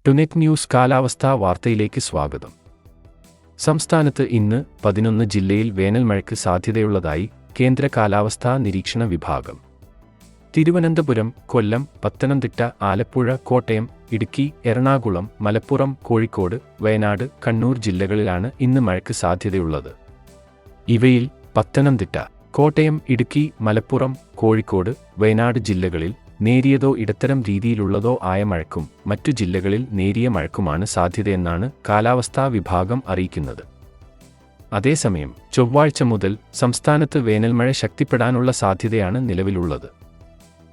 ടുനെറ്റ് news കാലാവസ്ഥാ വാർത്തയിലേക്ക് സ്വാഗതം. സംസ്ഥാനത്ത് ഇന്ന് 11 ജില്ലയിൽ വേനൽ മഴയ്ക്ക് സാധ്യതയുള്ളതായി കേന്ദ്ര കാലാവസ്ഥാ നിരീക്ഷണ വിഭാഗം. തിരുവനന്തപുരം, കൊല്ലം, പത്തനംതിട്ട, ആലപ്പുഴ, കോട്ടയം, ഇടുക്കി, എറണാകുളം, മലപ്പുറം, കോഴിക്കോട്, വയനാട്, കണ്ണൂർ ജില്ലകളിലാണ് ഇന്ന് മഴയ്ക്ക് സാധ്യതയുള്ളത്. ഇവയിൽ പത്തനംതിട്ട, കോട്ടയം, ഇടുക്കി, മലപ്പുറം, കോഴിക്കോട്, വയനാട് ജില്ലകളിൽ നേരിയതോ ഇടത്തരം രീതിയിലുള്ളതോ ആയ മഴയ്ക്കും മറ്റു ജില്ലകളിൽ നേരിയ മഴയ്ക്കുമാണ് സാധ്യതയെന്നാണ് കാലാവസ്ഥാ വിഭാഗം അറിയിക്കുന്നത്. അതേസമയം ചൊവ്വാഴ്ച മുതൽ സംസ്ഥാനത്ത് വേനൽമഴ ശക്തിപ്പെടാനുള്ള സാധ്യതയാണ് നിലവിലുള്ളത്.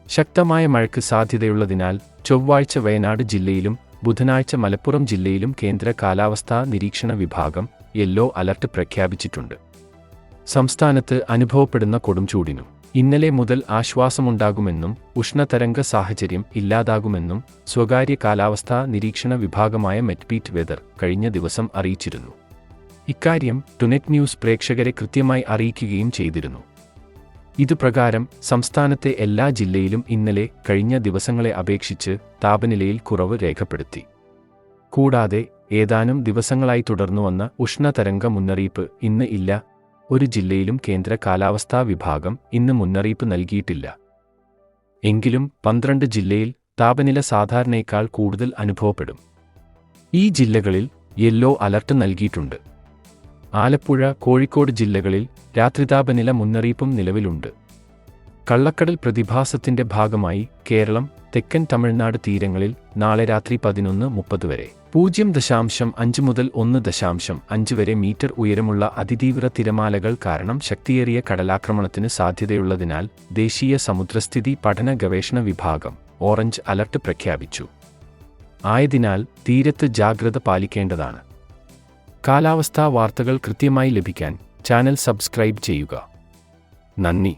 ശക്തമായ മഴയ്ക്ക് സാധ്യതയുള്ളതിനാൽ ചൊവ്വാഴ്ച വയനാട് ജില്ലയിലും ബുധനാഴ്ച മലപ്പുറം ജില്ലയിലും കേന്ദ്ര കാലാവസ്ഥാ നിരീക്ഷണ വിഭാഗം യെല്ലോ അലർട്ട് പ്രഖ്യാപിച്ചിട്ടുണ്ട്. സംസ്ഥാനത്ത് അനുഭവപ്പെടുന്ന കൊടുംചൂടിനും ഇന്നലെ മുതൽ ആശ്വാസമുണ്ടാകുമെന്നും ഉഷ്ണതരംഗ സാഹചര്യം ഇല്ലാതാകുമെന്നും സ്വകാര്യ കാലാവസ്ഥാ നിരീക്ഷണ വിഭാഗമായ മെറ്റ്ബീറ്റ് വെതർ കഴിഞ്ഞ ദിവസം അറിയിച്ചിരുന്നു. ഇക്കാര്യം ടുനെറ്റ് ന്യൂസ് പ്രേക്ഷകരെ കൃത്യമായി അറിയിക്കുകയും ചെയ്തിരുന്നു. ഇതുപ്രകാരം സംസ്ഥാനത്തെ എല്ലാ ജില്ലയിലും ഇന്നലെ കഴിഞ്ഞ ദിവസങ്ങളെ അപേക്ഷിച്ച് താപനിലയിൽ കുറവ് രേഖപ്പെടുത്തി. കൂടാതെ ഏതാനും ദിവസങ്ങളായി തുടർന്നുവന്ന ഉഷ്ണതരംഗ മുന്നറിയിപ്പ് ഇന്ന് ഇല്ല. ഒരു ജില്ലയിലും കേന്ദ്ര കാലാവസ്ഥാ വിഭാഗം ഇന്ന് മുന്നറിയിപ്പ് നൽകിയിട്ടില്ല. എങ്കിലും 12 ജില്ലയിൽ താപനില സാധാരണയേക്കാൾ കൂടുതൽ അനുഭവപ്പെടും. ഈ ജില്ലകളിൽ യെല്ലോ അലർട്ട് നൽകിയിട്ടുണ്ട്. ആലപ്പുഴ, കോഴിക്കോട് ജില്ലകളിൽ രാത്രിതാപനില മുന്നറിയിപ്പും നിലവിലുണ്ട്. കള്ളക്കടൽ പ്രതിഭാസത്തിന്റെ ഭാഗമായി കേരളം, തെക്കൻ തമിഴ്നാട് തീരങ്ങളിൽ നാളെ രാത്രി 11:30 വരെ 0.5 മുതൽ 1.5 വരെ മീറ്റർ ഉയരമുള്ള അതിതീവ്ര തിരമാലകൾ കാരണം ശക്തിയേറിയ കടലാക്രമണത്തിന് സാധ്യതയുള്ളതിനാൽ ദേശീയ സമുദ്രസ്ഥിതി പഠന ഗവേഷണ വിഭാഗം ഓറഞ്ച് അലർട്ട് പ്രഖ്യാപിച്ചു. ആയതിനാൽ തീരത്ത് ജാഗ്രത പാലിക്കേണ്ടതാണ്. കാലാവസ്ഥാ വാർത്തകൾ കൃത്യമായി ലഭിക്കാൻ ചാനൽ സബ്സ്ക്രൈബ് ചെയ്യുക. നന്ദി.